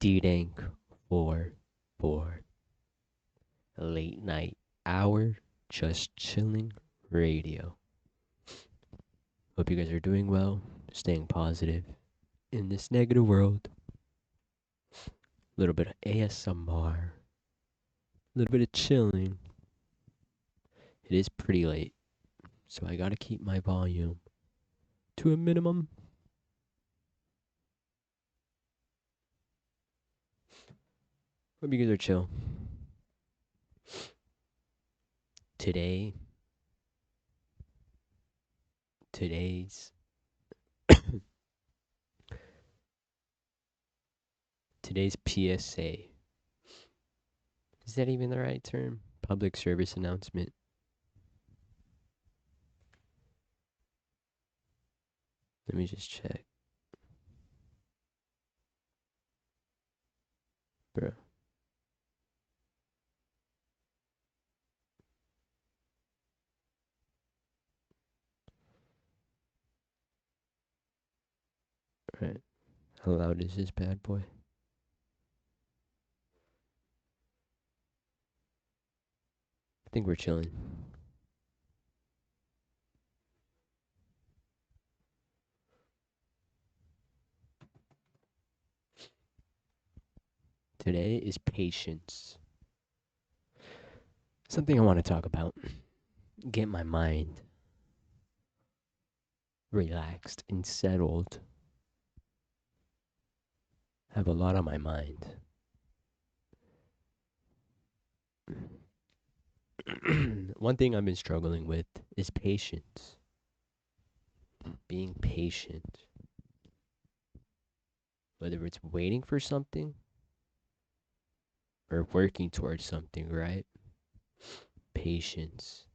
D-Dank for late night hour, just chilling radio. Hope you guys are doing well, staying positive in this negative world. A little bit of ASMR, a little bit of chilling. It is pretty late, so I gotta keep my volume to a minimum. Hope you guys are chill. Today, today's today's PSA. Is that even the right term? Public service announcement. Let me just check. Bro. Alright. How loud is this bad boy? I think we're chilling. Today is patience. Something I want to talk about. Get my mind relaxed and settled. Have a lot on my mind. One thing I've been struggling with is patience. Being patient. Whether it's waiting for something or working towards something, right? Patience.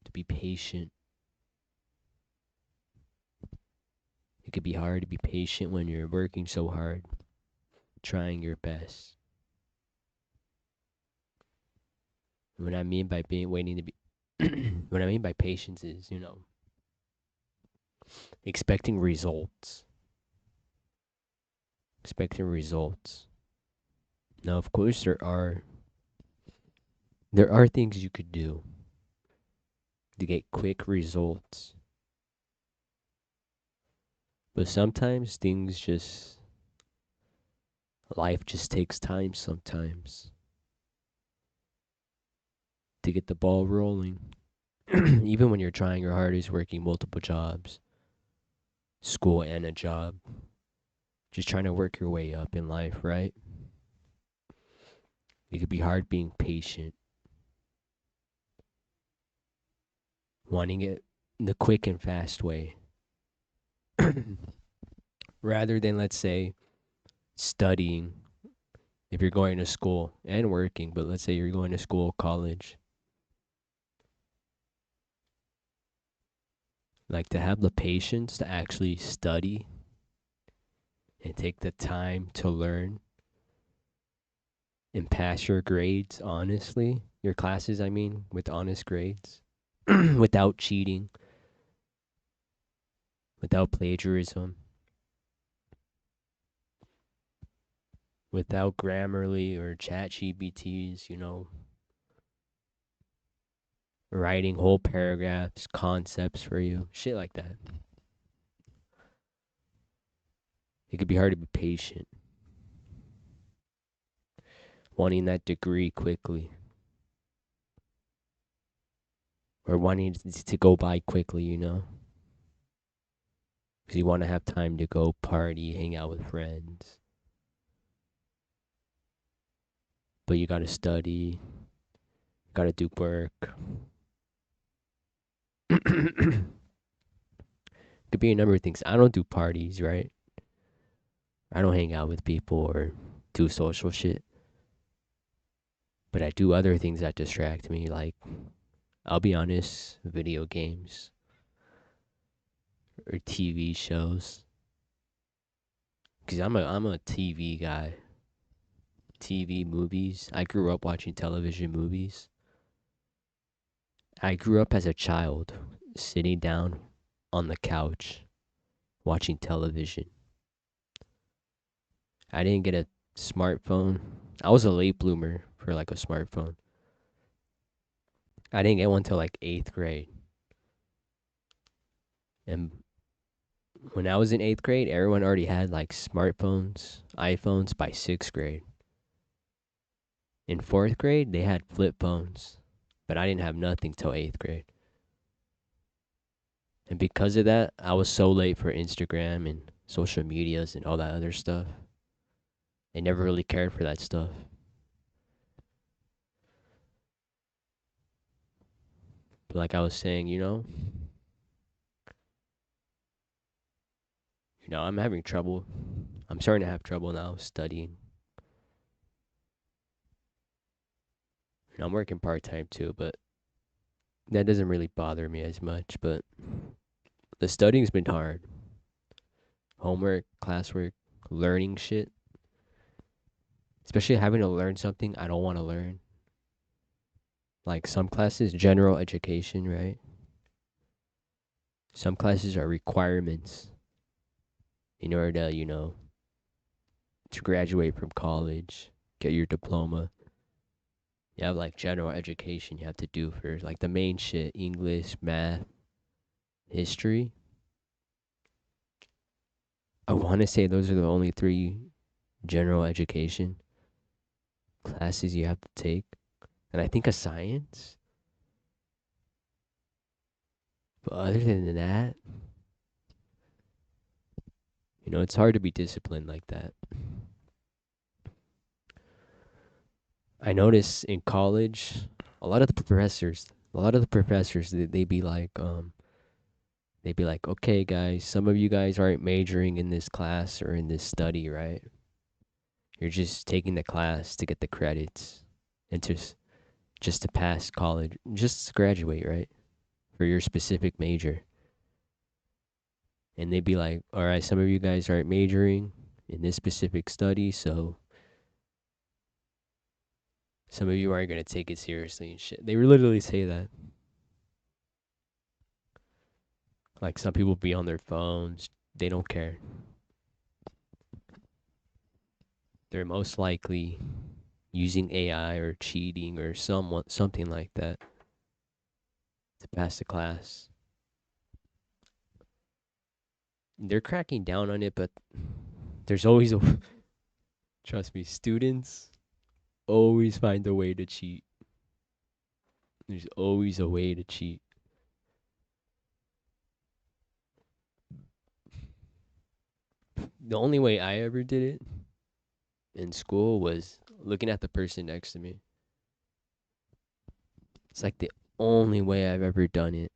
To be patient. It could be hard to be patient when you're working so hard, trying your best. What I mean by being waiting to be what I mean by patience is, expecting results. Expecting results. Now, of course, there are things you could do to get quick results. But sometimes life just takes time sometimes to get the ball rolling. Even when you're trying your hardest, working multiple jobs, school and a job, just trying to work your way up in life, right? It could be hard being patient, wanting it the quick and fast way. Rather than, let's say, studying if you're going to school and working, but let's say you're going to school, college. Like to have the patience to actually study and take the time to learn and pass your grades honestly, your classes, I mean, with honest grades, without cheating, without plagiarism, without Grammarly or Chat GPTs, writing whole paragraphs, concepts for you, shit like that. It could be hard to be patient, wanting that degree quickly, or wanting to go by quickly, because you want to have time to go party, hang out with friends. But you gotta study, gotta do work. Could be a number of things. I don't do parties, right? I don't hang out with people or do social shit. But I do other things that distract me, like, I'll be honest, video games or TV shows. Because I'm a TV guy. TV movies. I grew up watching television movies. I grew up as a child sitting down on the couch watching television. I didn't get a smartphone. I was a late bloomer for like a smartphone. I didn't get one till like 8th grade. And when I was in 8th grade, everyone already had like smartphones, iPhones by 6th grade. In 4th grade, they had flip phones, but I didn't have nothing till 8th grade. And because of that, I was so late for Instagram and social medias and all that other stuff. I never really cared for that stuff. But like I was saying, I'm having trouble. I'm starting to have trouble now studying. I'm working part time too, but that doesn't really bother me as much. But the studying's been hard. Homework, classwork, learning shit. Especially having to learn something I don't want to learn. Like some classes, general education, right? Some classes are requirements in order to, to graduate from college, get your diploma. You have like general education you have to do first, like the main shit: English, math, history. I want to say those are the only three general education classes you have to take. And I think a science. But other than that, it's hard to be disciplined like that. I notice in college, a lot of the professors, they'd be like, okay, guys, some of you guys aren't majoring in this class or in this study, right? You're just taking the class to get the credits and just to pass college, just to graduate, right? For your specific major. And they'd be like, all right, some of you guys aren't majoring in this specific study, so some of you aren't going to take it seriously and shit. They would literally say that. Like some people be on their phones, they don't care. They're most likely using AI or cheating or something like that to pass the class. They're cracking down on it, but there's always a trust me, students always find a way to cheat. There's always a way to cheat. The only way I ever did it in school was looking at the person next to me. It's like the only way I've ever done it.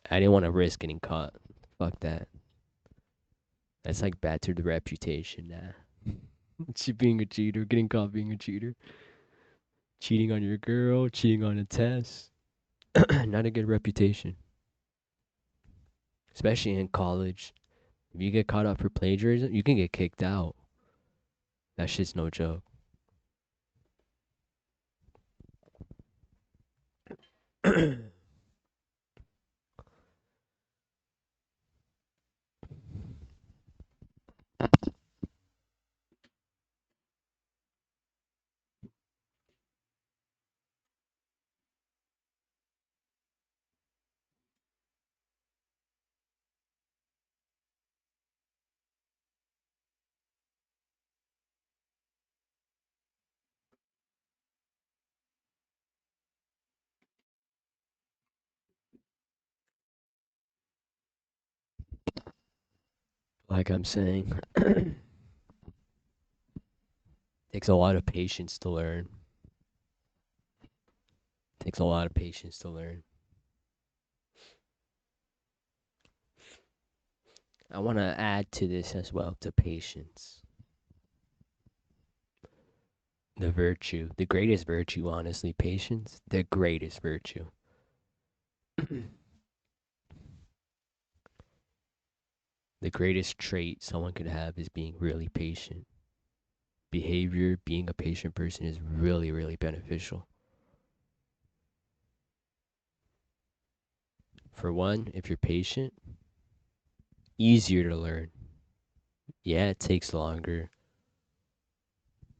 I didn't want to risk getting caught. Fuck that. That's like bad to the reputation. Nah. Being a cheater, getting caught being a cheater, cheating on your girl, cheating on a test. Not a good reputation, especially in college. If you get caught up for plagiarism, you can get kicked out. That shit's no joke. Like I'm saying, takes a lot of patience to learn. Takes a lot of patience to learn. I want to add to this as well, to patience. The virtue, the greatest virtue, honestly, patience, the greatest virtue. The greatest trait someone could have is being really patient. Behavior, being a patient person is really, really beneficial. For one, if you're patient, easier to learn. Yeah, it takes longer,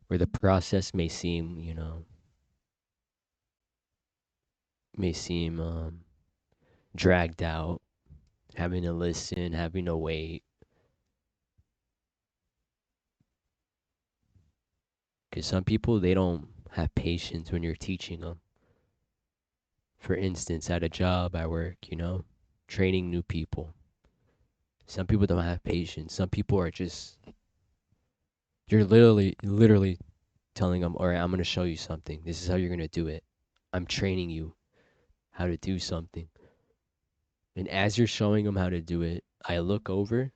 or the process may seem, may seem dragged out, having to listen, having to wait. Because some people, they don't have patience when you're teaching them. For instance, at a job, at work, training new people. Some people don't have patience. Some people are just, you're literally telling them, all right, I'm going to show you something. This is how you're going to do it. I'm training you how to do something. And as you're showing them how to do it, I look over,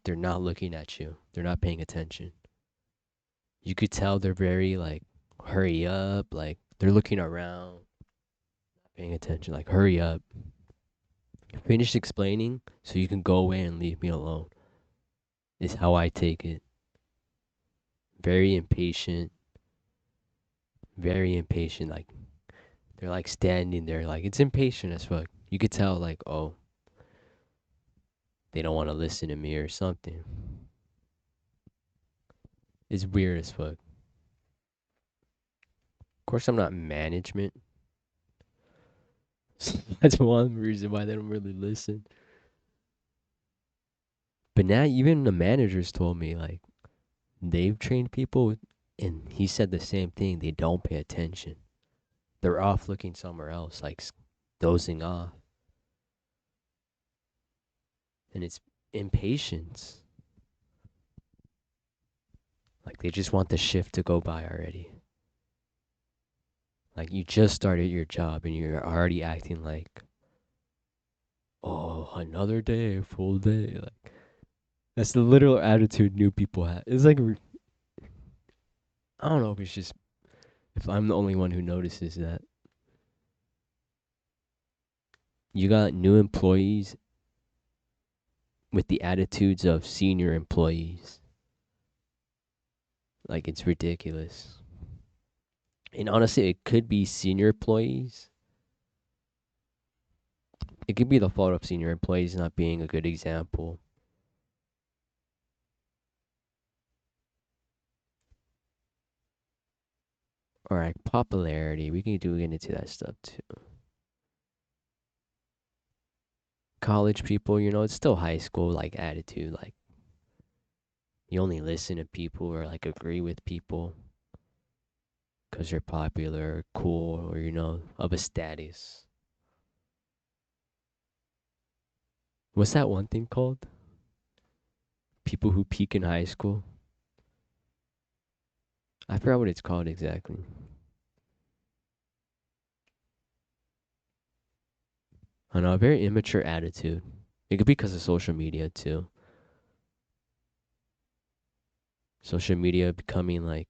they're not looking at you. They're not paying attention. You could tell they're very like, hurry up. Like they're looking around, paying attention. Like, hurry up. Finish explaining so you can go away and leave me alone, is how I take it. Very impatient. Very impatient. Like, they're like standing there. Like, it's impatient as fuck. You could tell, like, oh, they don't want to listen to me or something. It's weird as fuck. Of course, I'm not management. That's one reason why they don't really listen. But now, even the managers told me, like, they've trained people, and he said the same thing. They don't pay attention. They're off looking somewhere else, like dozing off. And it's impatience. Like they just want the shift to go by already. Like you just started your job and you're already acting like, oh, another day, full day. Like that's the literal attitude new people have. It's like I don't know if it's just if I'm the only one who notices that. You got new employees with the attitudes of senior employees. Like it's ridiculous. And honestly, it could be senior employees. It could be the fault of senior employees not being a good example. Or like popularity. We can do get into that stuff too. College people, it's still high school like attitude. Like you only listen to people or like agree with people because they're popular, or cool, or of a status. What's that one thing called? People who peak in high school. I forgot what it's called exactly. I know, a very immature attitude. It could be because of social media too. Social media becoming like,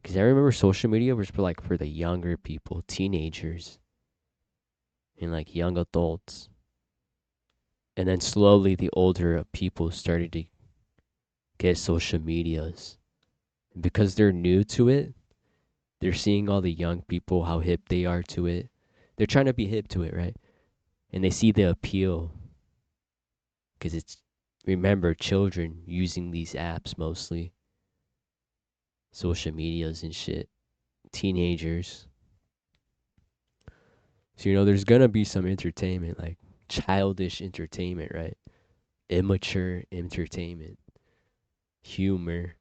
because I remember social media was for like for the younger people, teenagers, and like young adults. And then slowly the older people started to get social medias. And because they're new to it, they're seeing all the young people, how hip they are to it. They're trying to be hip to it, right? And they see the appeal because it's, remember, children using these apps mostly, social medias and shit, teenagers. So, there's going to be some entertainment, like childish entertainment, right? Immature entertainment, humor,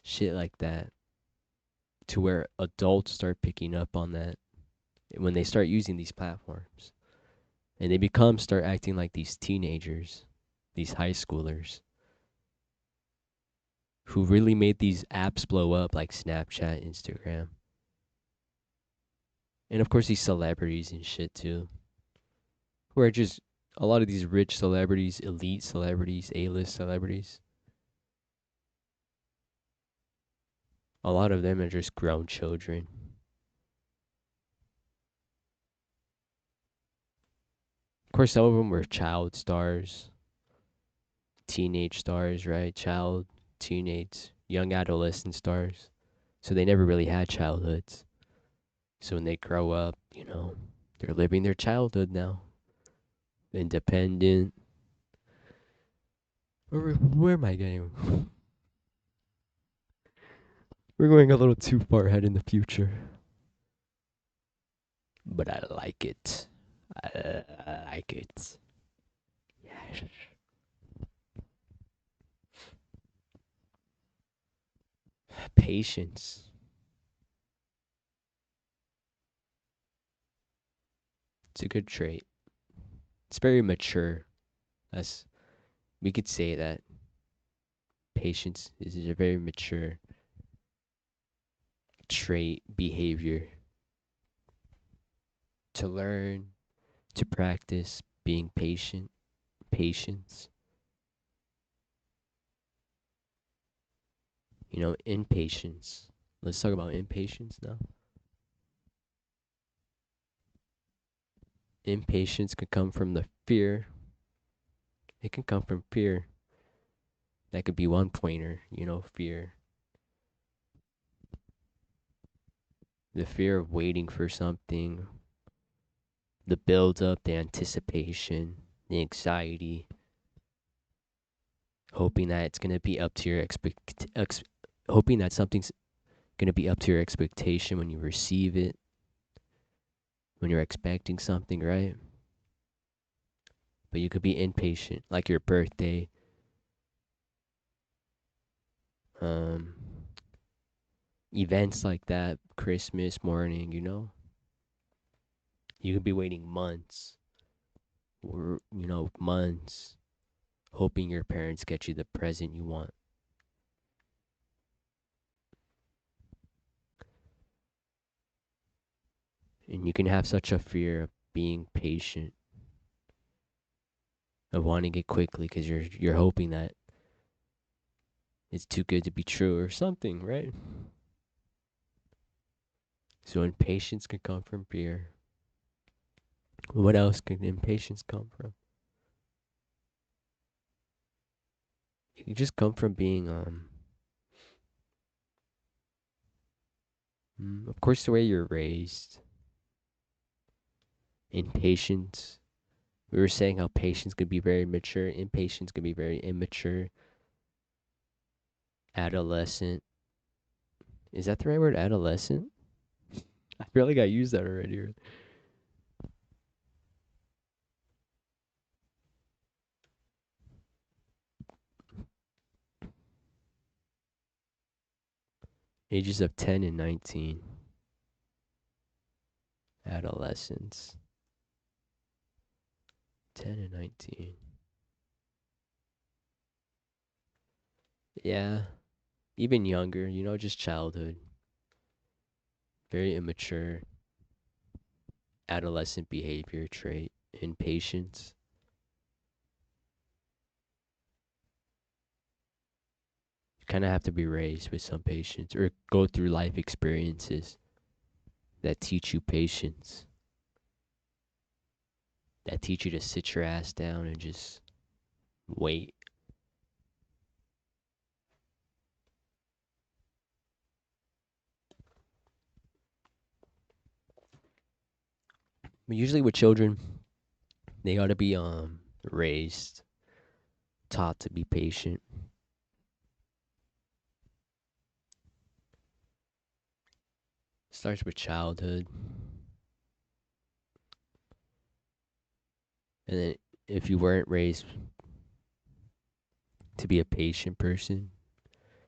shit like that, to where adults start picking up on that when they start using these platforms. And they start acting like these teenagers, these high schoolers who really made these apps blow up like Snapchat, Instagram. And of course, these celebrities and shit too, who are just a lot of these rich celebrities, elite celebrities, A-list celebrities. A lot of them are just grown children. Of course, some of them were child stars, teenage stars, right? Child, teenage, young adolescent stars. So they never really had childhoods. So when they grow up, they're living their childhood now. Independent, Or where am I getting? We're going a little too far ahead in the future. But I like it. I like it. Yes. Patience. It's a good trait. It's very mature. That's we could say that patience is a very mature trait behavior to learn, to practice being patient, patience. Impatience. Let's talk about impatience now. Impatience could come from the fear. It can come from fear. That could be one pointer, fear. The fear of waiting for something, the build up, the anticipation, the anxiety, hoping that it's going to be up to your hoping that something's going to be up to your expectation when you receive it, when you're expecting something, right? But you could be impatient, like your birthday, um, events like that, Christmas morning, You could be waiting months, or, months, hoping your parents get you the present you want. And you can have such a fear of being patient, of wanting it quickly because you're hoping that it's too good to be true or something, right? So impatience can come from fear. What else can impatience come from? It can just come from being of course the way you're raised. Impatience. We were saying how patience could be very mature, impatience could be very immature, adolescent. Is that the right word, adolescent? I feel like I used that already. Ages of 10 and 19. Adolescence. 10 and 19. Yeah, even younger, just childhood. Very immature, adolescent behavior trait. Impatience. You kind of have to be raised with some patience or go through life experiences that teach you patience, that teach you to sit your ass down and just wait. But usually with children, they ought to be raised, taught to be patient. Starts with childhood. And then if you weren't raised to be a patient person,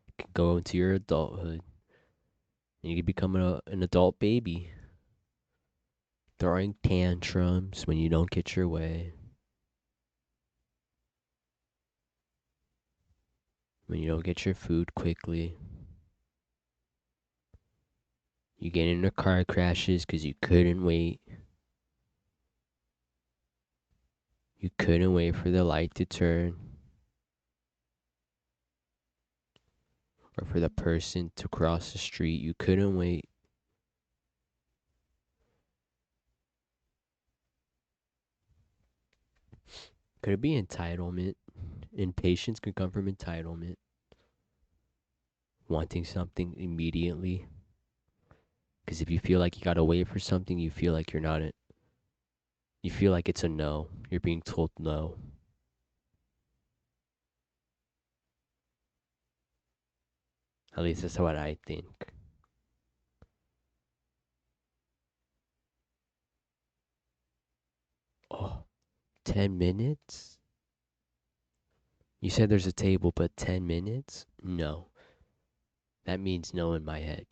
you could go into your adulthood and you could become an adult baby, throwing tantrums when you don't get your way, when you don't get your food quickly. You get into car crashes because you couldn't wait. You couldn't wait for the light to turn or for the person to cross the street. You couldn't wait. Could it be entitlement? Impatience could come from entitlement, wanting something immediately. Because if you feel like you gotta wait for something, you feel like you're not it. You feel like it's a no. You're being told no. At least that's what I think. Oh, 10 minutes? You said there's a table, but 10 minutes? No. That means no in my head.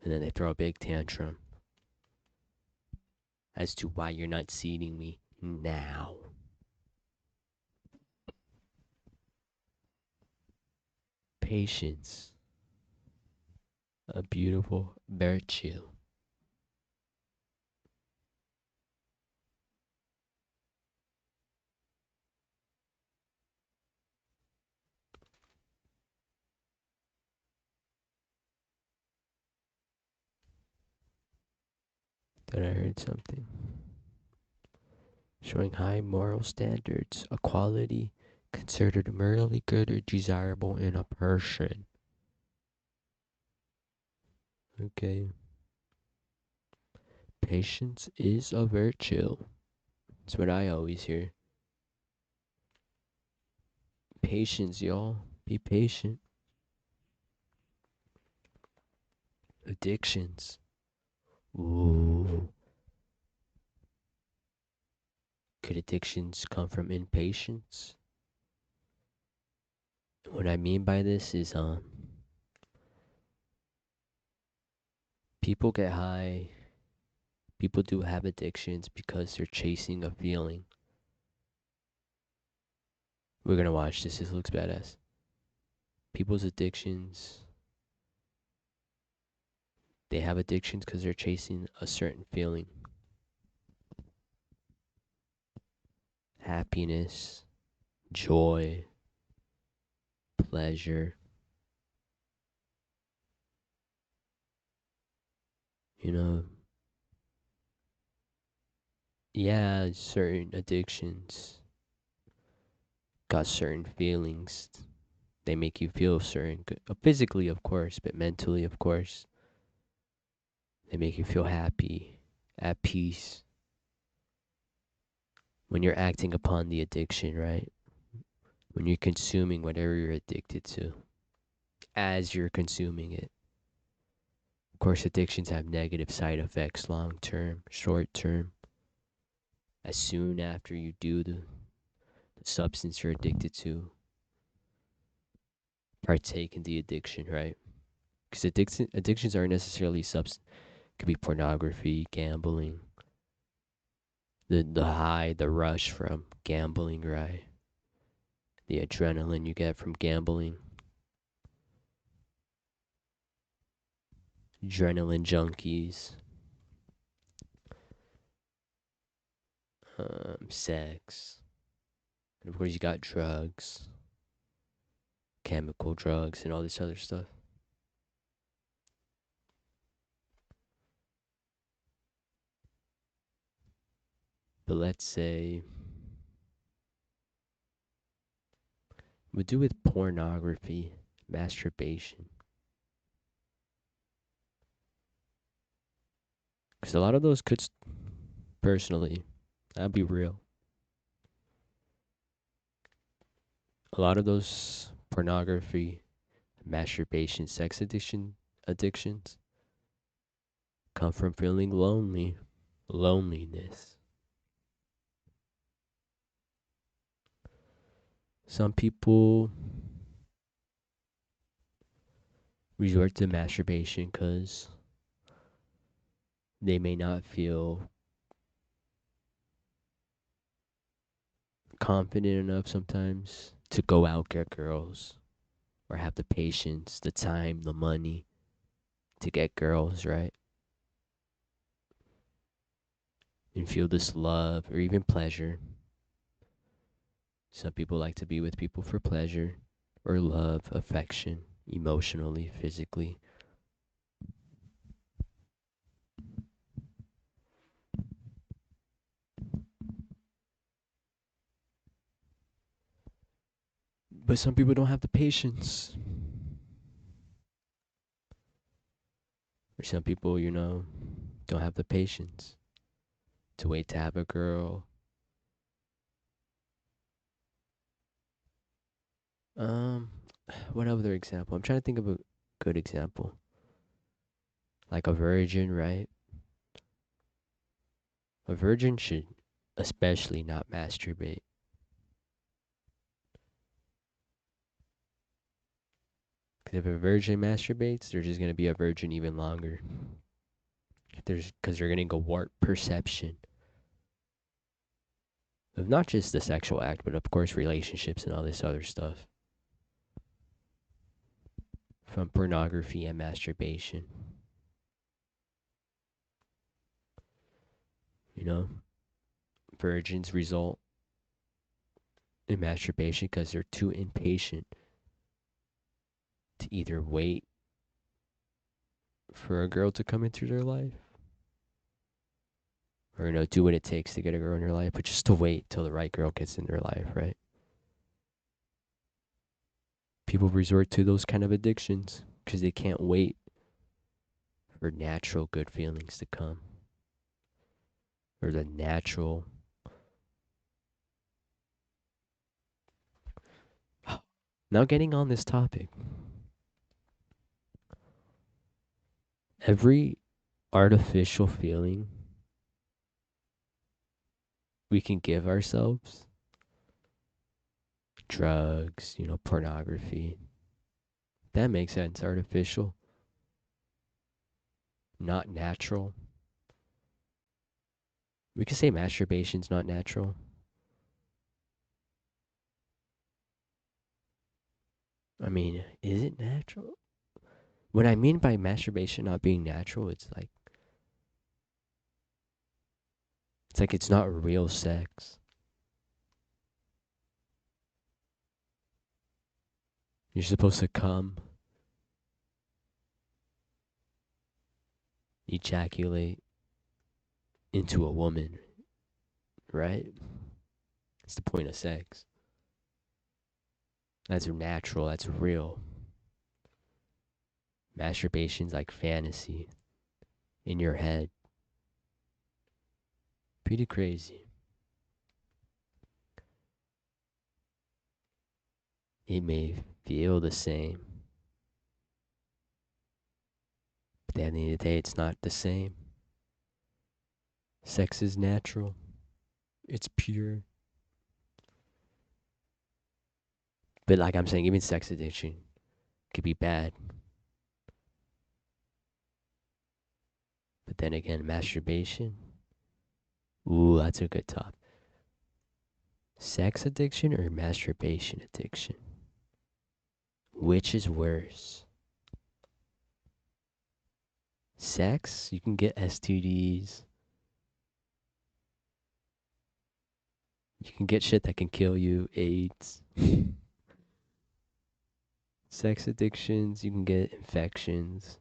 And then they throw a big tantrum as to why you're not seating me now. Patience, a beautiful virtue. Thought I heard something. Showing high moral standards, a quality considered merely good or desirable in a person. Okay. Patience is a virtue. That's what I always hear. Patience, y'all. Be patient. Addictions. Ooh. Could addictions come from impatience? What I mean by this is people get high. People do have addictions because they're chasing a feeling. We're gonna watch this. This looks badass. People's addictions, they have addictions because they're chasing a certain feeling. Happiness, joy, pleasure. You know, yeah, certain addictions got certain feelings. They make you feel certain, physically, of course, but mentally, of course. They make you feel happy, at peace when you're acting upon the addiction, right? When you're consuming whatever you're addicted to, as you're consuming it. Of course, addictions have negative side effects long term, short term. As soon after you do the substance you're addicted to, partake in the addiction, right? Because addictions aren't necessarily substance. It could be pornography, gambling, the high, the rush from gambling, right? The adrenaline you get from gambling, adrenaline junkies, sex, and of course you got drugs, chemical drugs, and all this other stuff. But let's say we do with pornography, masturbation, because a lot of those could, personally, I'll be real. A lot of those pornography, masturbation, sex addictions come from feeling lonely, loneliness. Some people resort to masturbation because they may not feel confident enough sometimes to go out get girls or have the patience, the time, the money to get girls, right? And feel this love or even pleasure. Some people like to be with people for pleasure or love, affection, emotionally, physically. But some people don't have the patience. Or some people, don't have the patience to wait to have a girl. Um, what other example? I'm trying to think of a good example. Like a virgin, right? A virgin should especially not masturbate. Because if a virgin masturbates, they're just gonna be a virgin even longer. Because they're gonna go warp perception of not just the sexual act, but of course relationships and all this other stuff from pornography and masturbation. You know, virgins result in masturbation because they're too impatient to either wait for a girl to come into their life or do what it takes to get a girl in their life, but just to wait till the right girl gets in their life, right? People resort to those kind of addictions because they can't wait for natural good feelings to come or the natural. Now, getting on this topic, every artificial feeling we can give ourselves, drugs, pornography, that makes sense. Artificial, not natural. We could say masturbation's not natural. I mean, is it natural? What I mean by masturbation not being natural, it's like it's not real sex. You're supposed to come, ejaculate into a woman, right? It's the point of sex. That's natural, that's real. Masturbation's like fantasy in your head. Pretty crazy. It may feel the same, but at the end of the day, it's not the same. Sex is natural, it's pure. But like I'm saying, even sex addiction could be bad. But then again, masturbation, ooh, that's a good topic. Sex addiction or masturbation addiction? Which is worse? Sex, you can get STDs. You can get shit that can kill you, AIDS. Sex addictions, you can get infections.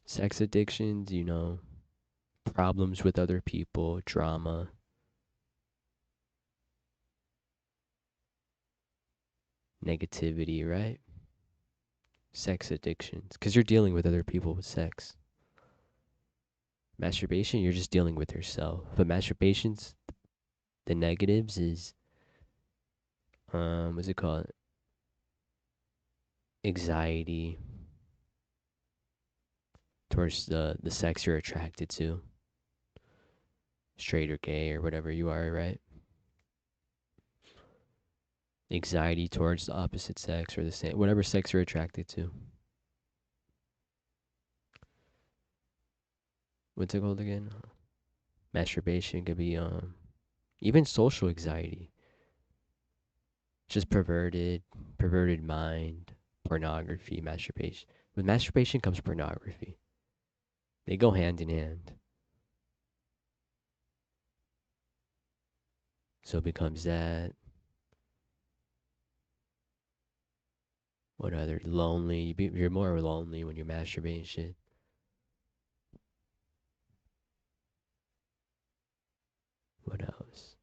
Sex addictions, problems with other people, drama, negativity, right? Sex addictions, because you're dealing with other people with sex. Masturbation, you're just dealing with yourself. But masturbation's the negatives is what's it called? Anxiety towards the sex you're attracted to, straight or gay or whatever you are, right? Anxiety towards the opposite sex or the same, whatever sex you're attracted to. What's it called again? Masturbation could be even social anxiety, just perverted mind, pornography, masturbation. With masturbation comes pornography. They go hand in hand. So it becomes that. What other lonely? You're more lonely when you're masturbating shit. What else?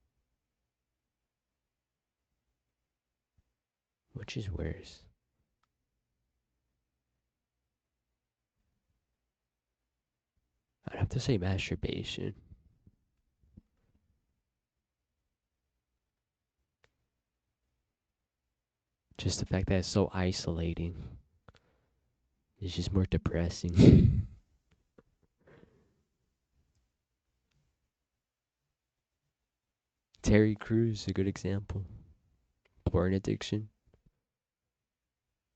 Which is worse? I'd have to say masturbation. Just the fact that it's so isolating is just more depressing. Terry Crews, a good example. Porn addiction.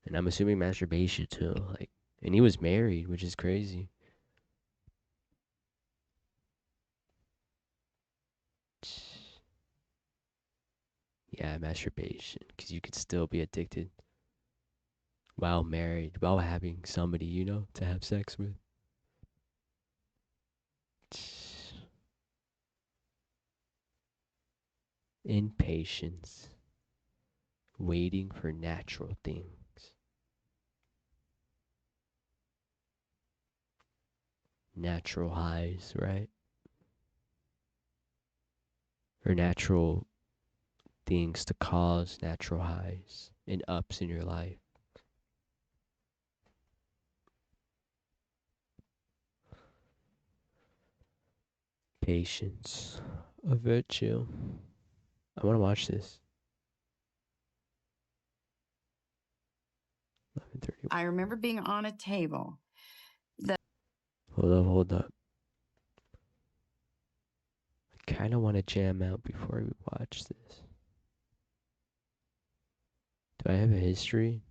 And I'm assuming masturbation too. Like, and he was married, which is crazy. Yeah, masturbation, because you could still be addicted while married, while having somebody, to have sex with. Impatience, waiting for natural things, natural highs, right? Or natural things to cause natural highs and ups in your life. Patience, a virtue. I want to watch this. 11:30. I remember being on a table. Hold up. I kind of want to jam out before we watch this. Do I have a history?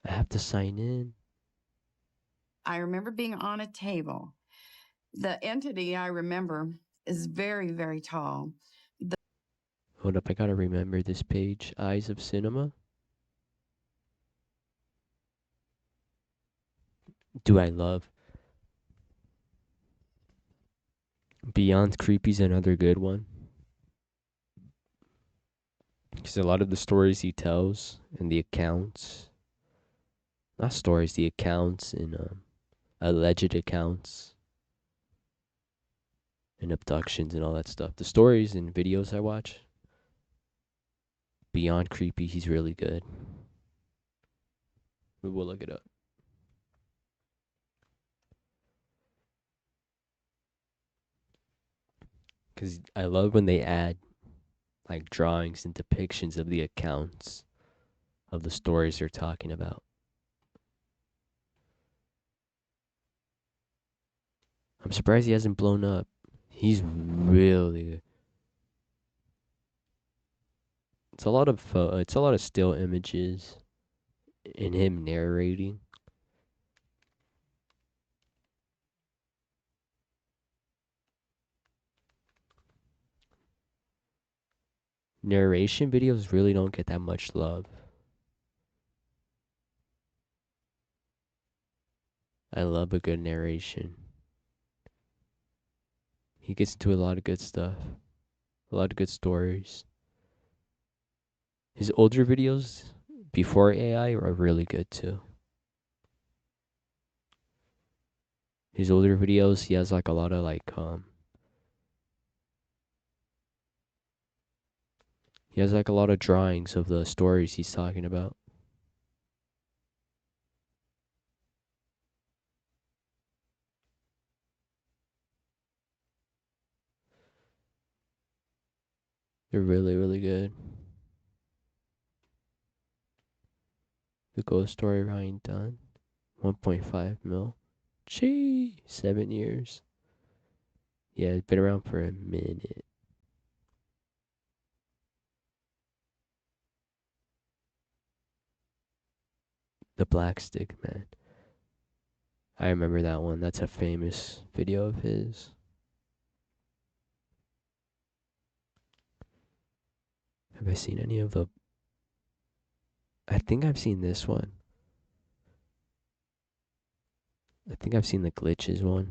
I have to sign in. I remember being on a table. The entity I remember is very, very tall. Hold up, I gotta remember this page. Eyes of Cinema. Do I love? Beyond Creepy's another good one. Because a lot of the stories he tells and the accounts, not stories, the accounts and alleged accounts and abductions and all that stuff. The stories and videos I watch, Beyond Creepy, he's really good. We will look it up. Because I love when they add like drawings and depictions of the accounts of the stories they're talking about. I'm surprised he hasn't blown up. He's really. It's a lot of still images and him narrating. Narration videos really don't get that much love. I love a good narration. He gets into a lot of good stuff, a lot of good stories. His older videos before AI are really good too. His older videos, he has like a lot of he has like a lot of drawings of the stories he's talking about. They're really, really good. The Ghost Story Ryan Dunn, 1.5 mil. Gee, 7 years. Yeah, it's been around for a minute. The Black Stick Man. I remember that one. That's a famous video of his. Have I seen any of the... I think I've seen this one. I think I've seen the Glitches one.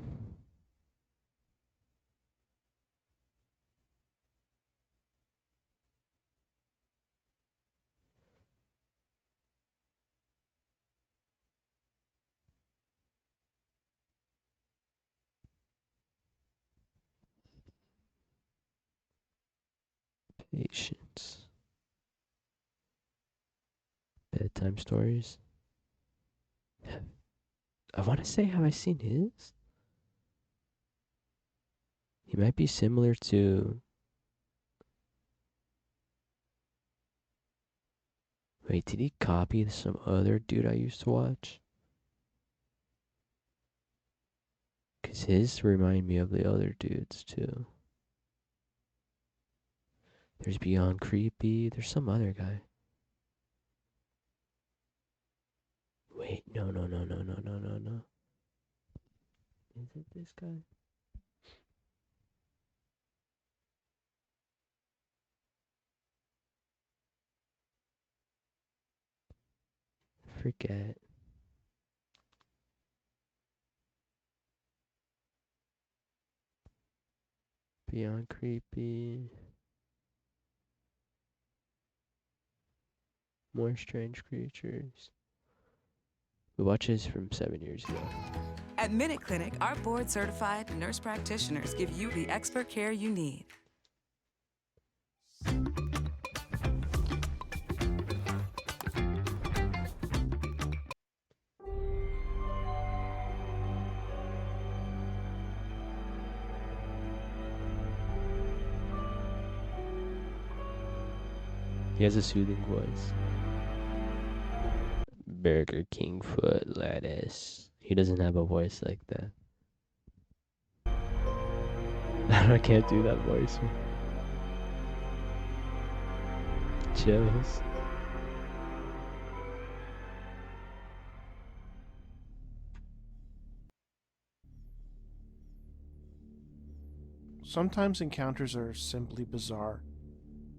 Patience. Bedtime stories. I want to say, have I seen his? He might be similar to... Wait, did he copy some other dude I used to watch? Because his remind me of the other dudes too. There's Beyond Creepy. There's some other guy. Wait, no. Is it this guy? Forget. Beyond Creepy. More Strange Creatures. We watched this from 7 years ago. At Minute Clinic, our board-certified nurse practitioners give you the expert care you need. He has a soothing voice. Burger King foot lettuce. He doesn't have a voice like that. I can't do that voice. Chills. Sometimes encounters are simply bizarre.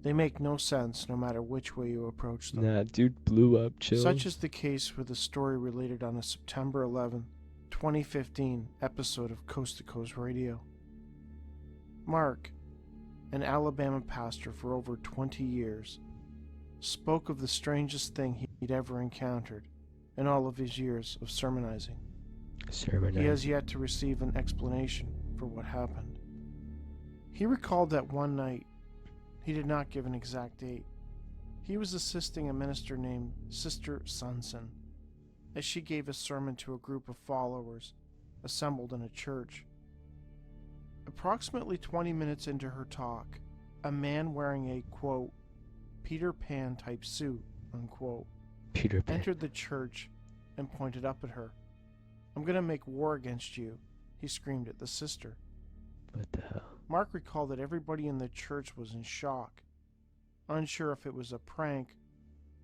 They make no sense no matter which way you approach them. Nah, dude blew up. Chills. Such is the case with a story related on a September 11, 2015 episode of Coast to Coast Radio. Mark, an Alabama pastor for over 20 years, spoke of the strangest thing he'd ever encountered in all of his years of sermonizing. He has yet to receive an explanation for what happened. He recalled that one night, he did not give an exact date, he was assisting a minister named Sister Sunson as she gave a sermon to a group of followers assembled in a church. Approximately 20 minutes into her talk, a man wearing a, quote, Peter Pan type suit, unquote, Peter Pan entered the church and pointed up at her. "I'm going to make war against you," he screamed at the sister. What the hell? Mark recalled that everybody in the church was in shock, unsure if it was a prank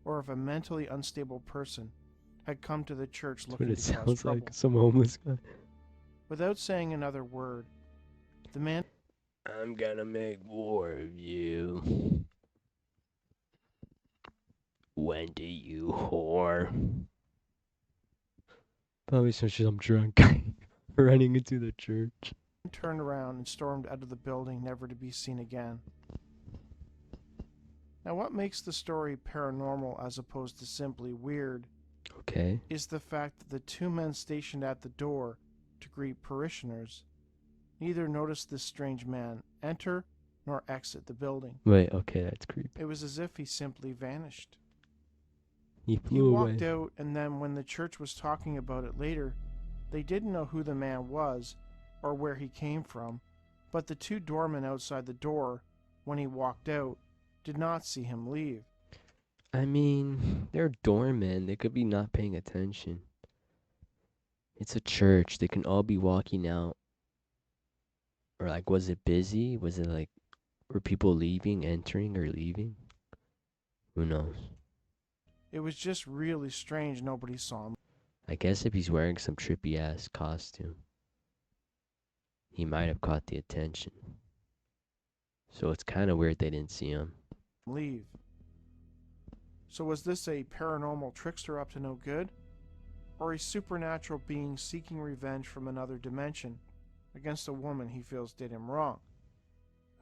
or if a mentally unstable person had come to the church That's looking what it to cause sounds trouble. like. Some homeless guy. Without saying another word, the man I'm gonna make war of you. When do you whore? Probably since I'm drunk. Running into the church. turned around and stormed out of the building, never to be seen again. Now, what makes the story paranormal as opposed to simply weird Okay. is the fact that the two men stationed at the door to greet parishioners neither noticed this strange man enter nor exit the building. Wait, okay, that's creepy. It was as if he simply vanished. He He flew walked away. out, and then when the church was talking about it later, they didn't know who the man was or where he came from, but the two doormen outside the door, when he walked out, did not see him leave. I mean, they're doormen. They could be not paying attention. It's a church. They can all be walking out. Or like, was it busy? Was it like, were people leaving, entering, or leaving? Who knows? It was just really strange nobody saw him. I guess if he's wearing some trippy ass costume, he might have caught the attention. So it's kind of weird they didn't see him. Leave. So was this a paranormal trickster up to no good? Or a supernatural being seeking revenge from another dimension against a woman he feels did him wrong?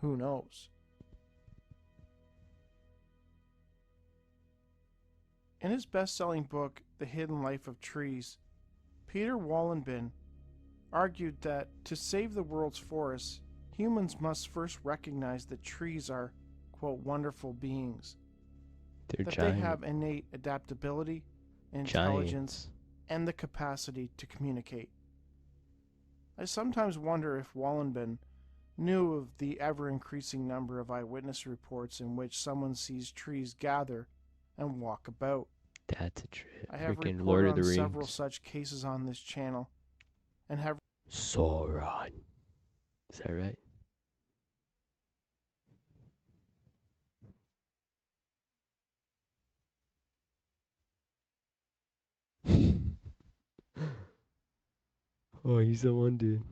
Who knows? In his best-selling book, The Hidden Life of Trees, Peter Wallenbin argued that to save the world's forests, humans must first recognize that trees are, quote, wonderful beings. They're That giant. they have innate adaptability, intelligence, Giants. and the capacity to communicate. I sometimes wonder if Wallenbin knew of the ever-increasing number of eyewitness reports in which someone sees trees gather and walk about. That's a trip. I have Freaking Lord reported of the on several Rings. such cases on this channel and have Sauron. Is that right? Oh, he's the one dude.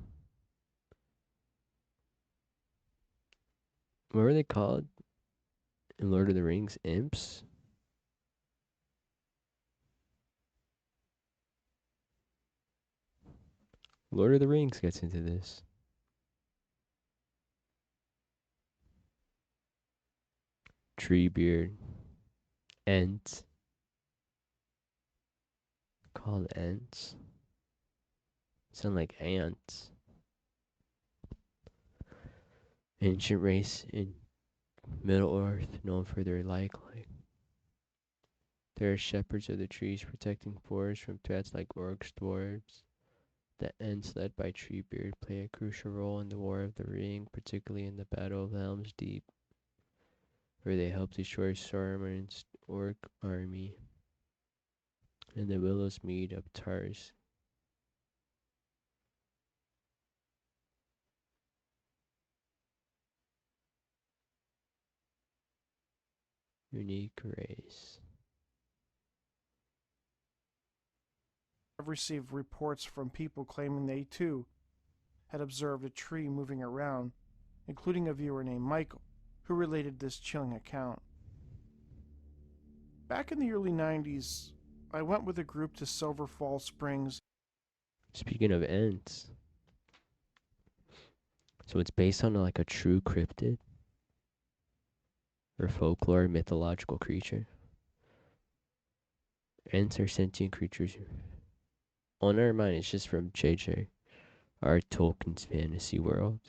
What were they called in Lord of the Rings? Imps? Lord of the Rings gets into this. Treebeard. Ents. Called Ents. Sound like ants. Ancient race in Middle Earth known for their like. They are shepherds of the trees, protecting forests from threats like orcs, dwarves. The Ents, led by Treebeard, play a crucial role in the War of the Ring, particularly in the Battle of Helm's Deep, where they help destroy Saruman's orc army, and the Willow's Mead of Tars. Unique race. received reports from people claiming they too had observed a tree moving around, including a viewer named Michael, who related this chilling account. Back in the early 90s, I went with a group to Silver Falls Springs. Speaking of Ents, so it's based on like a true cryptid or folklore mythological creature. Ents are sentient creatures. Oh, never mind. It's just from JJ, our Tolkien's fantasy world.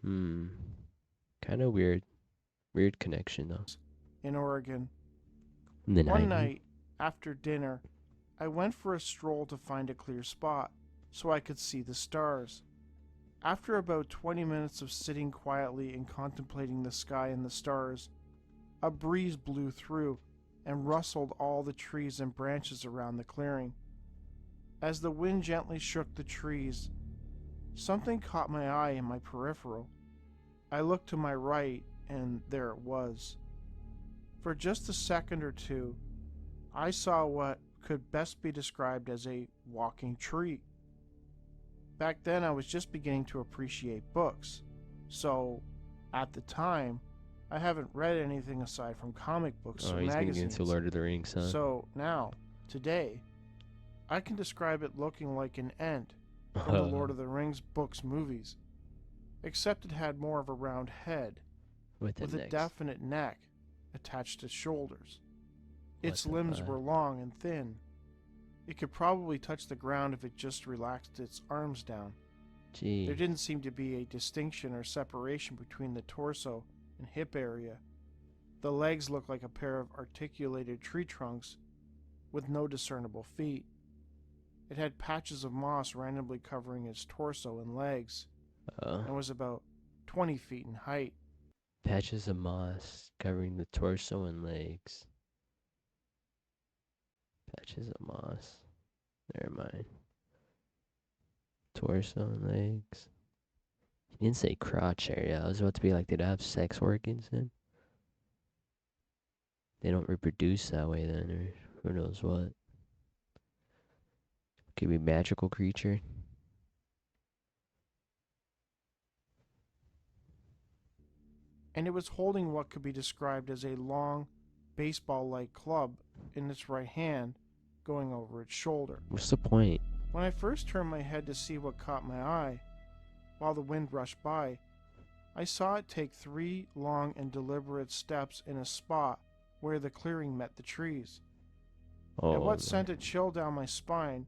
Kind of weird. Weird connection though. In Oregon. In the One 90s? night, after dinner, I went for a stroll to find a clear spot so I could see the stars. After about 20 minutes of sitting quietly and contemplating the sky and the stars, a breeze blew through and rustled all the trees and branches around the clearing. As the wind gently shook the trees, something caught my eye in my peripheral. I looked to my right, and there it was. For just a second or two, I saw what could best be described as a walking tree. Back then, I was just beginning to appreciate books, so at the time, I haven't read anything aside from comic books or he's getting magazines. into Lord of the Rings, huh? So now, today, I can describe it looking like an Ent from the Lord of the Rings books movies, except it had more of a round head with a definite neck attached to shoulders. Its limbs were long and thin. It could probably touch the ground if it just relaxed its arms down. Gee. There didn't seem to be a distinction or separation between the torso and hip area. The legs looked like a pair of articulated tree trunks with no discernible feet. It had patches of moss randomly covering its torso and legs, and was about 20 feet in height. Patches of moss covering the torso and legs. Patches of moss. Never mind. Torso and legs. He didn't say crotch area. I was about to be like, did it have sex organs then? They don't reproduce that way then, or who knows what. Could be magical creature. And it was holding what could be described as a long, baseball-like club in its right hand, going over its shoulder. What's the point? When I first turned my head to see what caught my eye, while the wind rushed by, I saw it take 3 long and deliberate steps in a spot where the clearing met the trees. And what sent a chill down my spine,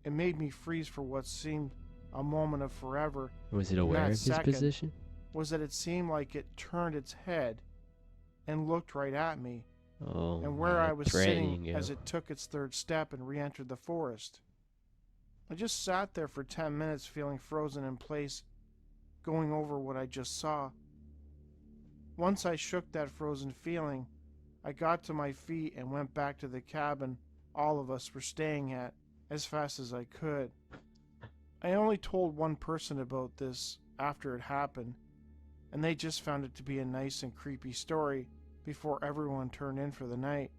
it made me freeze for what seemed a moment of forever. Was it aware of his position? Was that it seemed like it turned its head and looked right at me, and where I was sitting as it took its 3rd step and re-entered the forest. I just sat there for 10 minutes feeling frozen in place, going over what I just saw. Once I shook that frozen feeling, I got to my feet and went back to the cabin all of us were staying at as fast as I could. I only told one person about this after it happened, and they just found it to be a nice and creepy story before everyone turned in for the night.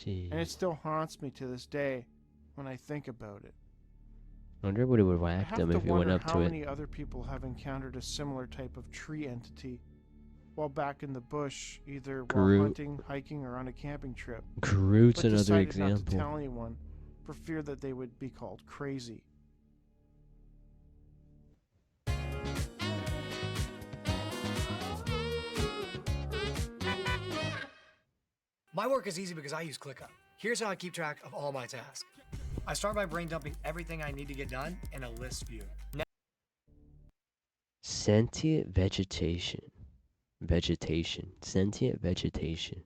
And it Jeez. still haunts me to this day when I think about it. I wonder what it would I whack have them to if you went wonder up how to it. many other people have encountered a similar type of tree entity while back in the bush, either while Groot. hunting, hiking, or on a camping trip, Groot's but another decided not to example. tell anyone for fear that they would be called crazy. My work is easy because I use ClickUp. Here's how I keep track of all my tasks. I start by brain dumping everything I need to get done in a list view. Sentient vegetation. Sentient vegetation.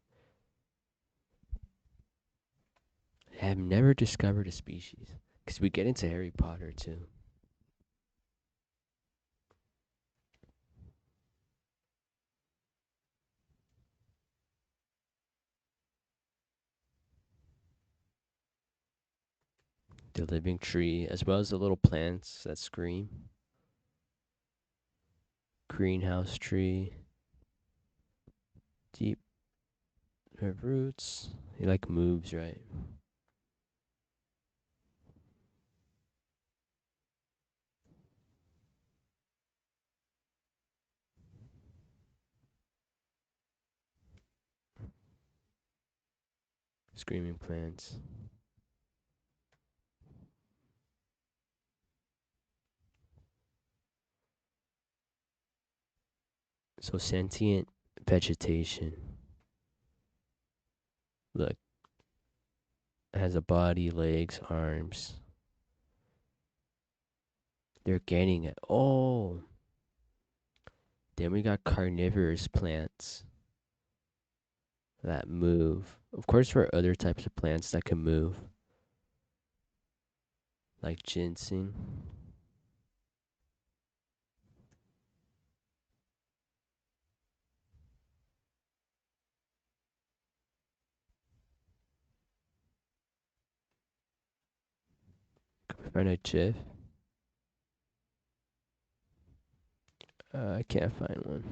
I have never discovered a species. Because we get into Harry Potter too. The living tree, as well as the little plants that scream. Greenhouse tree. Deep roots. He like moves, right? Screaming plants. So sentient vegetation. Look. It has a body, legs, arms. They're getting it. Oh. Then we got carnivorous plants that move. Of course, there are other types of plants that can move, like ginseng. Can we find a GIF? I can't find one.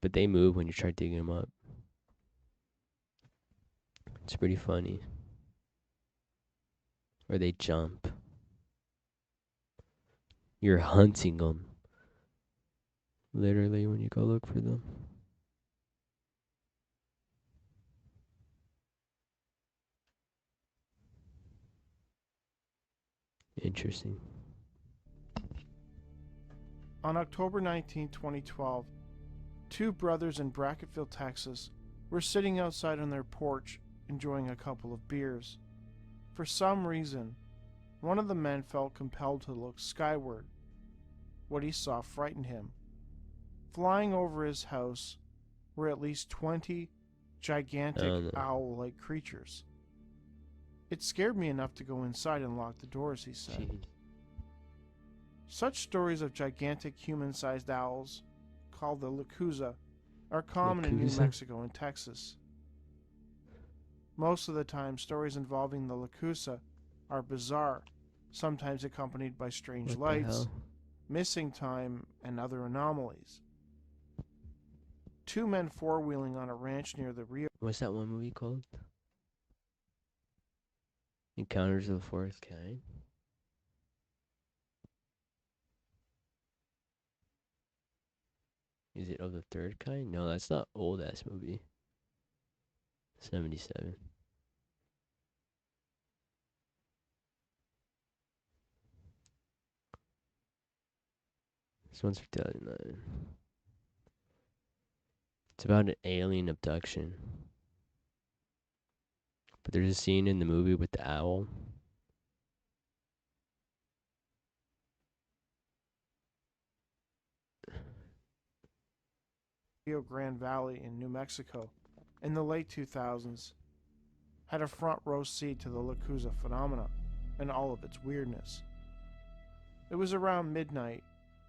But they move when you try digging them up. It's pretty funny. Or they jump. You're hunting them. Literally, when you go look for them. Interesting. On October 19, 2012, two brothers in Brackettville, Texas, were sitting outside on their porch enjoying a couple of beers. For some reason, one of the men felt compelled to look skyward. What he saw frightened him. Flying over his house were at least 20 gigantic owl-like creatures. It scared me enough to go inside and lock the doors, he said. Jeez. Such stories of gigantic human-sized owls, called the Yakuza, are common in New Yakuza? Mexico and Texas. Most of the time, stories involving the Yakuza are bizarre, sometimes accompanied by strange What the lights, hell? missing time, and other anomalies. Two men four-wheeling on a ranch near the Rio What's that one movie called? Encounters of the Fourth Kind? Is it of the third kind? No, that's not old ass movie. 77. This one's for 2009. It's about an alien abduction. But there's a scene in the movie with the owl. Grande Valley in New Mexico in the late 2000s. had a front row seat to the Yakuza phenomena and all of its weirdness. It was around midnight,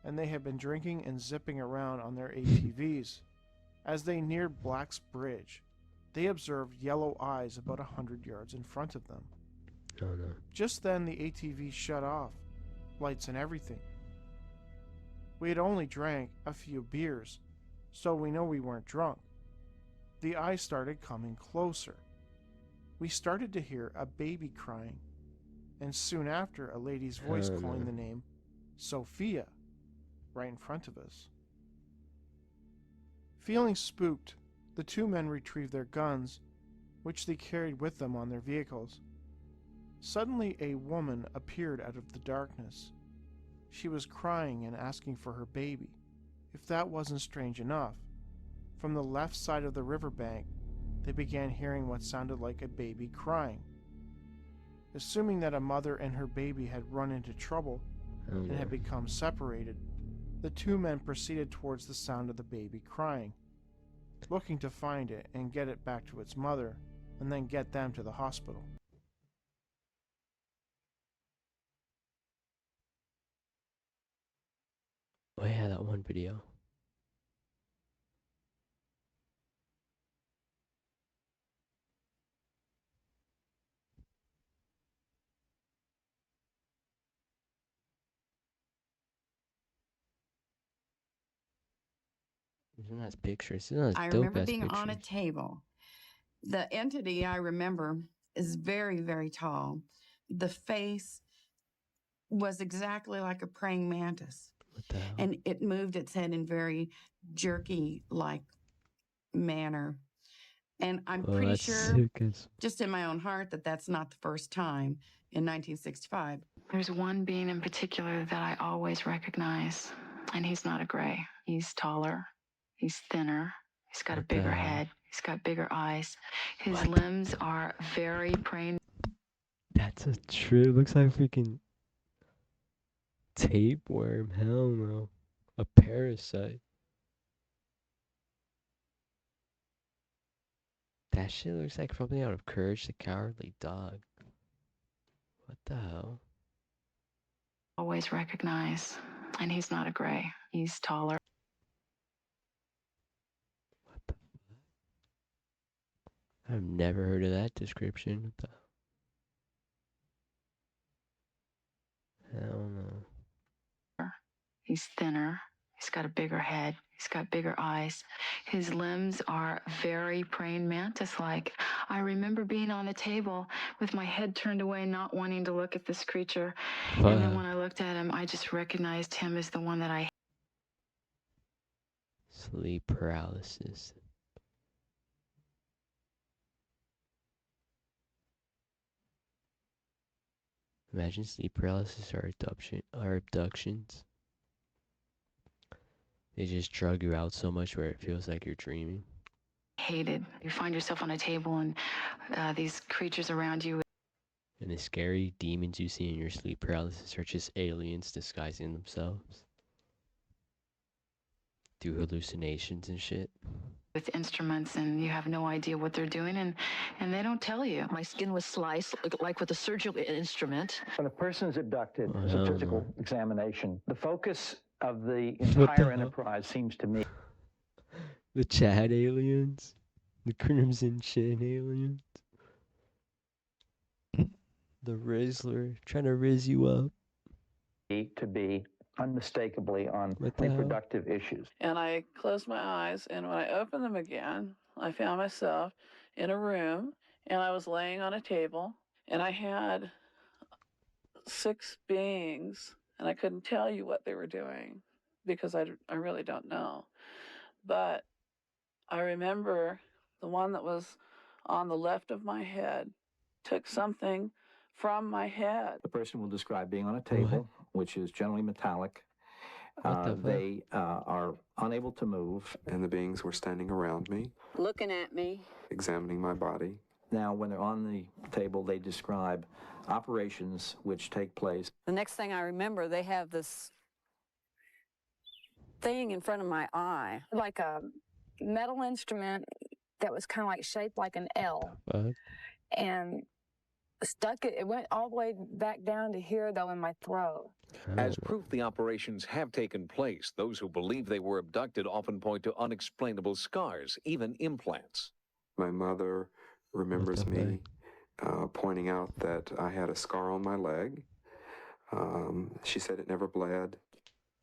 and they had been drinking and zipping around on their ATVs. As they neared Black's Bridge, they observed yellow eyes about 100 yards in front of them. Oh no. Just then, the ATV shut off, lights and everything. We had only drank a few beers, so we know we weren't drunk. The eyes started coming closer. We started to hear a baby crying, and soon after, a lady's voice Oh, calling no. the name Sophia right in front of us. Feeling spooked, the two men retrieved their guns, which they carried with them on their vehicles. Suddenly, a woman appeared out of the darkness. She was crying and asking for her baby. If that wasn't strange enough, from the left side of the riverbank, they began hearing what sounded like a baby crying. Assuming that a mother and her baby had run into trouble Oh and no. had become separated, the two men proceeded towards the sound of the baby crying, looking to find it and get it back to its mother, and then get them to the hospital. Oh yeah, that one video. These are nice pictures. These are nice I dope remember ass being pictures. on a table. The entity I remember is very, very tall. The face was exactly like a praying mantis, What the hell? and it moved its head in very jerky like manner. And I'm Oh, pretty that's sure, sick as just in my own heart, that that's not the first time in 1965. There's one being in particular that I always recognize, and he's not a gray. He's taller, he's thinner, he's got a What the bigger hell? head, he's got bigger eyes. His What the- limbs are very praying. That's a true. Looks like a freaking tapeworm. Hell no. A parasite. That shit looks like something out of Courage the Cowardly Dog. What the hell? Always recognize, and he's not a gray. He's taller. What the fuck? I've never heard of that description. What the hell no. He's thinner. He's got a bigger head. He's got bigger eyes. His limbs are very praying mantis like. I remember being on the table with my head turned away, not wanting to look at this creature. And then Fuck. when I looked at him, I just recognized him as the one that I. Sleep paralysis. Imagine sleep paralysis or abductions. They just drug you out so much where it feels like you're dreaming. hated. You find yourself on a table and these creatures around you. And the scary demons you see in your sleep paralysis are just aliens disguising themselves through hallucinations and shit. With instruments, and you have no idea what they're doing, and they don't tell you. My skin was sliced like with a surgical instrument. When a person is abducted, Oh, it's a hell physical no. examination. The focus of the What the entire hell? enterprise seems to me The Chad aliens? The Crimson Chin aliens? The Rizzler trying to rizz you up. to be unmistakably on What the hell? reproductive issues. And I closed my eyes, and when I opened them again, I found myself in a room, and I was laying on a table, and I had 6 beings, and I couldn't tell you what they were doing because I really don't know. But I remember the one that was on the left of my head took something from my head. The person will describe being on a table, which is generally metallic. What the fuck? They are unable to move. And the beings were standing around me, Looking at me. examining my body. Now, when they're on the table, they describe operations which take place. The next thing I remember, they have this thing in front of my eye, like a metal instrument that was kind of like shaped like an L. Fuck. and stuck it. It went all the way back down to here, though, in my throat. As proof the operations have taken place, those who believe they were abducted often point to unexplainable scars, even implants. My mother remembers me pointing out that I had a scar on my leg. She said it never bled.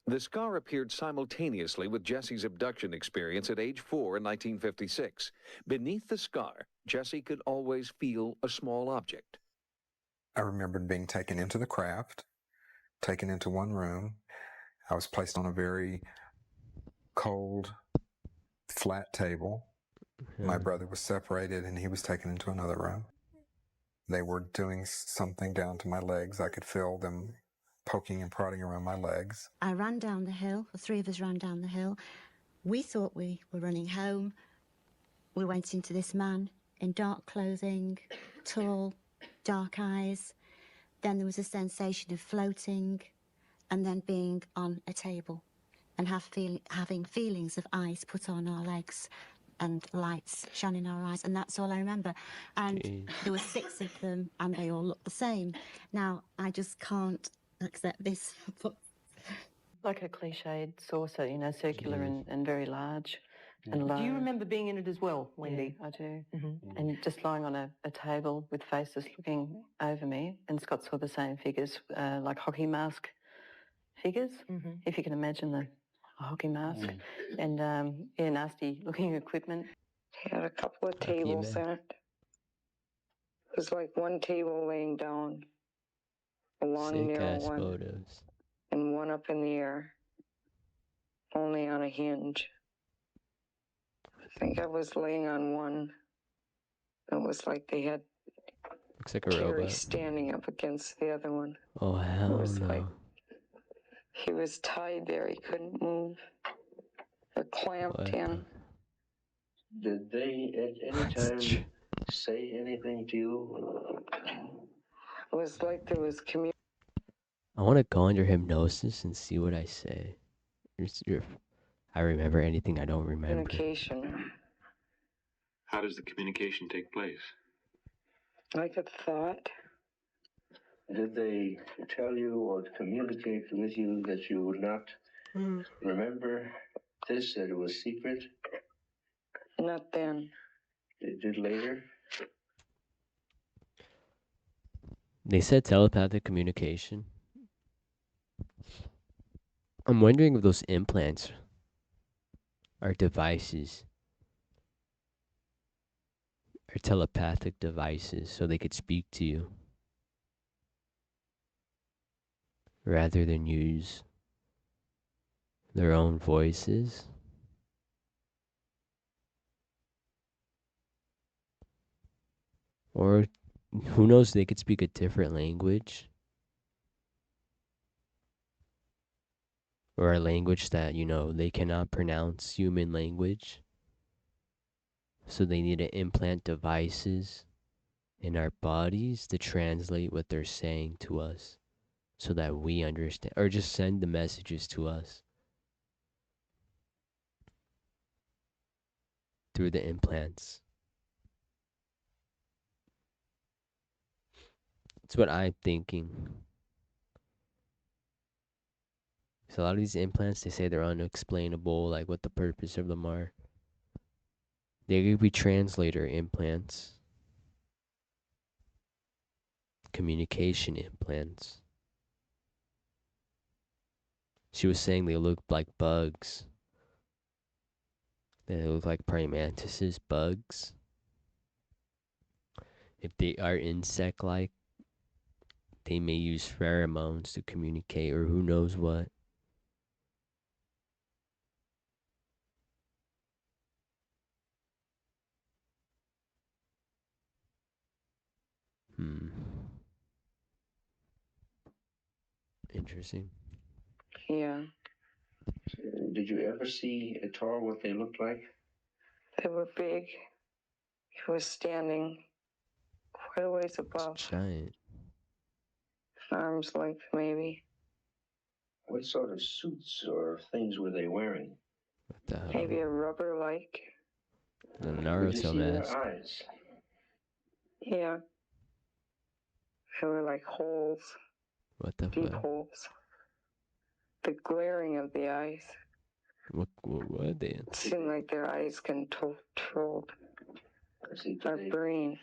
The scar appeared simultaneously with Jesse's abduction experience at age 4 in 1956. Beneath the scar, Jesse could always feel a small object. I remembered being taken into the craft, taken into one room. I was placed on a very cold, flat table. My brother was separated and he was taken into another room. They were doing something down to my legs. I could feel them poking and prodding around my legs. I ran down the hill. The three of us ran down the hill. We thought we were running home. We went into this man in dark clothing, tall, dark eyes. Then there was a sensation of floating and then being on a table and having feelings of ice put on our legs and lights shining in our eyes, and that's all I remember. And there were 6 of them, and they all looked the same. Now, I just can't accept this. Like a cliched saucer, you know, circular and very large and low. Do you remember being in it as well, Wendy? Yeah, I do. And just lying on a table with faces looking over me, and Scott saw the same figures, like hockey mask figures, if you can imagine a hockey mask, and nasty looking equipment. He had a couple of tables in it. It was like one table laying down, a long narrow one, photos. and one up in the air, only on a hinge. I think I was laying on one. It was like they had Looks like a Terry robot. standing up against the other one. Oh, hell It was no. like he was tied there. He couldn't move. Or clamped in. Did they at any time say anything to you? It was like there was communication. I want to go under hypnosis and see what I say. I remember anything I don't remember. How does the communication take place? Like a thought. Did they tell you or communicate with you that you would not remember this, that it was secret? Not then. They did later? They said telepathic communication. I'm wondering if those implants are devices, or telepathic devices, so they could speak to you rather than use their own voices. Or who knows, they could speak a different language. Or a language that, you know, they cannot pronounce, human language. So they need to implant devices in our bodies to translate what they're saying to us so that we understand, or just send the messages to us through the implants. That's what I'm thinking. So a lot of these implants, they say they're unexplainable, like what the purpose of them are. They could be translator implants, communication implants. She was saying they look like bugs. They look like praying mantises, bugs. If they are insect-like, they may use pheromones to communicate, or who knows what. Interesting. Yeah. Did you ever see at all what they looked like? They were big. He was standing quite a ways above. Giant. Arm's length, maybe. What sort of suits or things were they wearing? What the hell? Maybe a rubber-like. The Did you Naruto see their mask. eyes? Yeah. They were like holes, What the deep fuck? holes. The glaring of the eyes. What were they? It seemed like their eyes controlled our brain.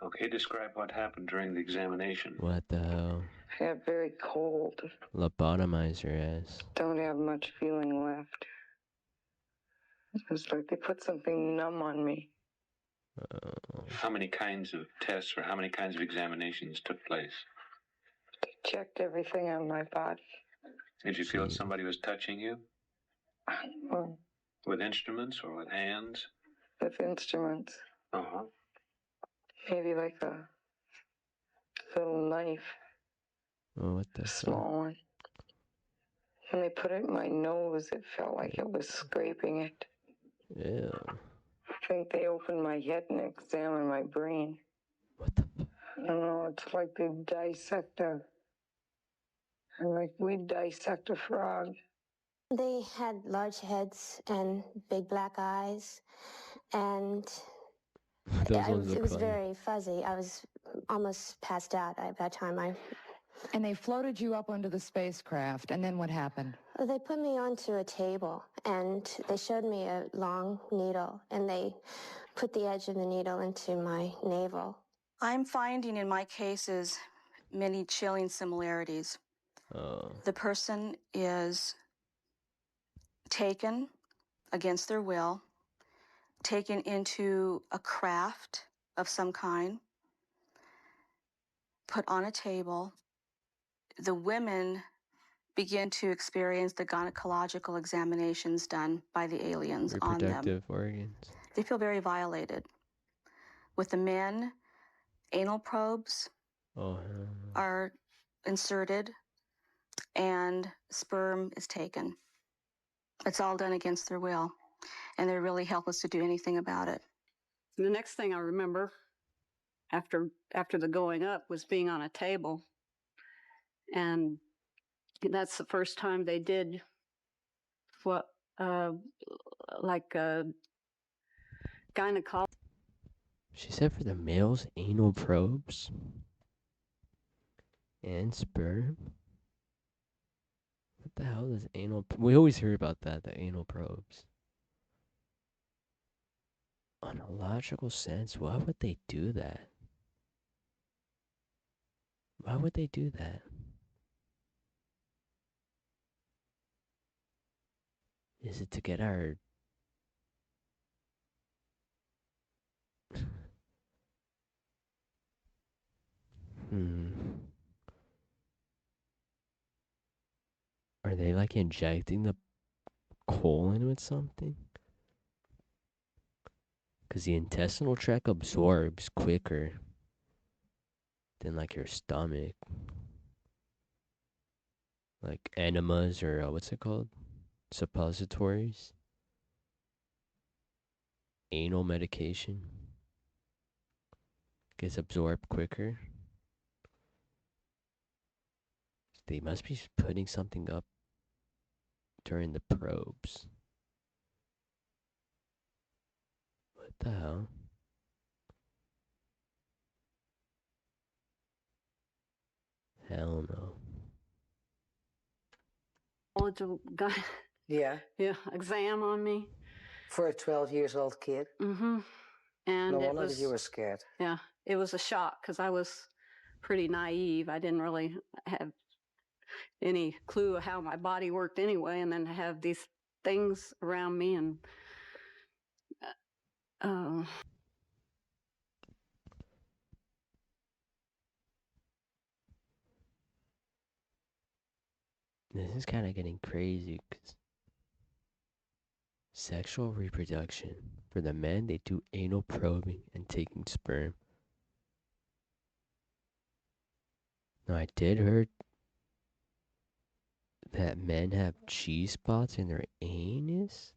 Okay, describe what happened during the examination. What the hell? I got very cold. Lobotomize your ass. Don't have much feeling left. It was like they put something numb on me. How many kinds of tests or how many kinds of examinations took place? They checked everything on my body. Did you feel somebody was touching you? Well, With instruments or with hands? with instruments. Uh-huh. Maybe like a little knife. Oh, what the small one. When they put it in my nose, it felt like it was scraping it. Ew. I think they opened my head and examined my brain. What the fuck? I don't know, it's like they dissect like we dissect a frog. They had large heads and big black eyes, and Those ones it look was funny. very fuzzy. I was almost passed out at that time. And they floated you up onto the spacecraft, and then what happened? They put me onto a table, and they showed me a long needle, and they put the edge of the needle into my navel. I'm finding in my cases many chilling similarities. The person is taken against their will, taken into a craft of some kind, put on a table. The women begin to experience the gynecological examinations done by the aliens on them. Reproductive organs. They feel very violated. With the men, anal probes are inserted and sperm is taken. It's all done against their will, and they're really helpless to do anything about it. The next thing I remember after the going up was being on a table, and that's the first time they did what like gynecology. She said for the males, anal probes and sperm. What the hell is anal? We always hear about that, the anal probes. On a logical sense, why would they do that? Why would they do that? Is it to get our... Are they like injecting the colon with something? Because the intestinal tract absorbs quicker than like your stomach. Like enemas or what's it called? Suppositories. Anal medication gets absorbed quicker. They must be putting something up during the probes. What the hell? Hell no. Yeah. Yeah, exam on me. For a 12-year-old kid? Mm-hmm. And no it wonder was, that you were scared. Yeah, it was a shock because I was pretty naive. I didn't really have any clue of how my body worked anyway, and then to have these things around me and This is kind of getting crazy because sexual reproduction. For the men, they do anal probing and taking sperm. Now, I did heard that men have cheese spots in their anus?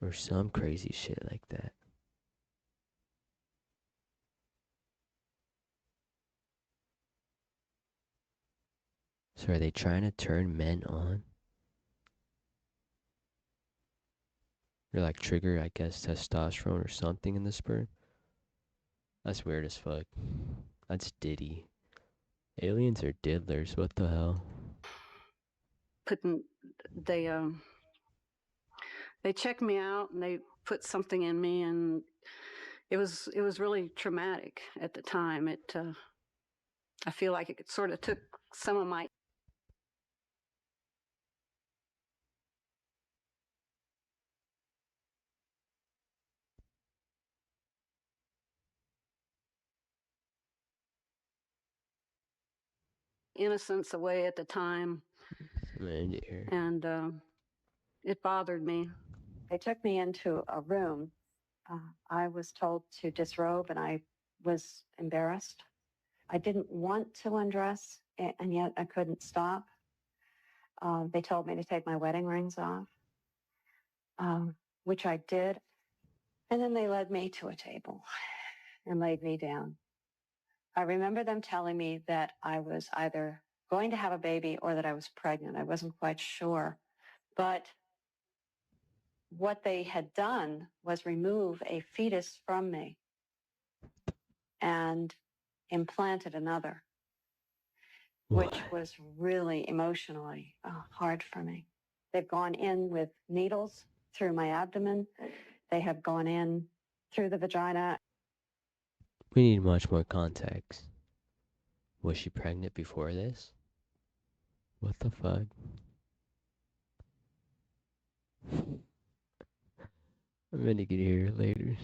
Or some crazy shit like that. So are they trying to turn men on? Or like trigger, I guess, testosterone or something in the sperm. That's weird as fuck. That's Diddy. Aliens are diddlers. What the hell? They checked me out and they put something in me, and it was really traumatic at the time. I feel like it sort of took some of my innocence away at the time, and it bothered me. They took me into a room. I was told to disrobe, and I was embarrassed. I didn't want to undress, and yet I couldn't stop. They told me to take my wedding rings off, which I did. And then they led me to a table and laid me down. I remember them telling me that I was either going to have a baby or that I was pregnant. I wasn't quite sure. But what they had done was remove a fetus from me and implanted another, which was really emotionally hard for me. They've gone in with needles through my abdomen. They have gone in through the vagina. We need much more context. Was she pregnant before this? What the fuck? I'm gonna get here later.